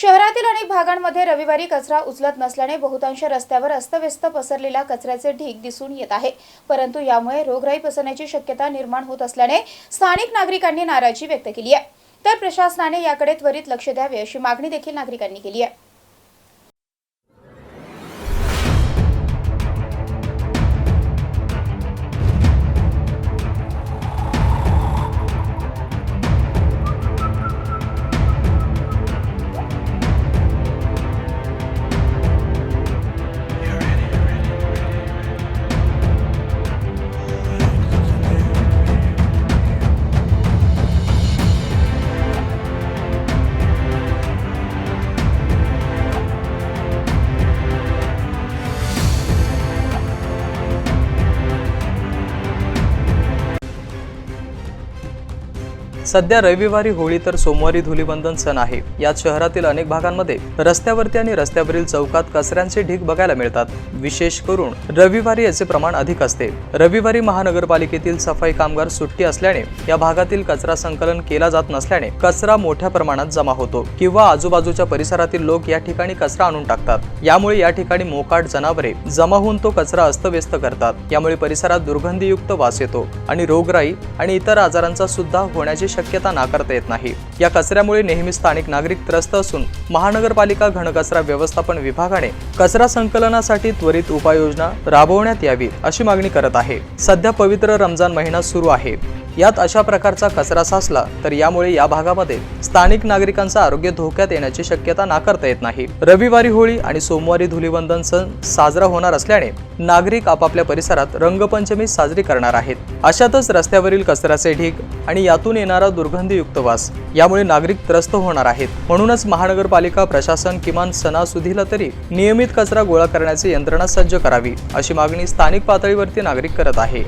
शहरातील अनेक भागांमध्ये रविवारी कचरा उचलत नसल्याने बहुतांश रस्त्यावर अस्तव्यस्त पसरलेला कचऱ्याचे ढीग दिसून येत आहे। परंतु यामुळे रोगराई पसरण्याची शक्यता निर्माण होत असल्याने स्थानिक नागरिकांनी नाराजी व्यक्त केली आहे। तर प्रशासनाने याकडे त्वरित लक्ष द्यावे अशी मागणी देखील नागरिकांनी केली आहे। सध्या रविवारी होळी तर सोमवारी धुलीवंदन सण आहे। यात शहरातील अनेक भागांमध्ये रस्त्यावरती आणि रस्त्यावरील चौकात कचऱ्यांचे ढीग बघायला मिळतात। विशेष करून रविवारी याचे प्रमाण अधिक असते। रविवारी महानगरपालिकेतील सफाई कामगार सुट्टी असल्याने या भागातील कचरा संकलन केला जात नसल्याने कचरा मोठ्या प्रमाणात जमा होतो किंवा आजूबाजूच्या परिसरातील लोक या ठिकाणी कचरा आणून टाकतात। यामुळे या ठिकाणी मोकाट जनावरे जमा होऊन तो कचरा अस्तव्यस्त करतात। यामुळे परिसरात दुर्गंधीयुक्त वास येतो आणि रोगराई आणि इतर आजारांचा सुद्धा होण्याची शक्यता नाकारता येत नाही। या कचऱ्यामुळे नेहमी स्थानिक नागरिक त्रस्त असून महानगरपालिका घनकचरा व्यवस्थापन विभागाने कचरा संकलनासाठी त्वरित उपाययोजना राबवण्यात यावी अशी मागणी करत आहे। सध्या पवित्र रमजान महिना सुरू आहे। यात अशा प्रकारचा कचरा साचला तर यामुळे या भागामध्ये स्थानिक नागरिकांचं आरोग्य धोक्यात येण्याची शक्यता नाकारता येत नाही। रविवारी होळी आणि सोमवारी धुलीवंदन सण साजरा होणार असल्याने नागरिक आपापल्या परिसरात रंगपंचमी साजरी करणार आहेत। अशातच रस्त्यावरील कचऱ्याचे ढीग आणि यातून येणारा दुर्गंधीयुक्त वास यामुळे नागरिक त्रस्त होणार आहेत। म्हणूनच महानगरपालिका प्रशासन किमान सणासुदीला तरी नियमित कचरा गोळा करण्याची यंत्रणा सज्ज करावी अशी मागणी स्थानिक पातळीवरती नागरिक करत आहे।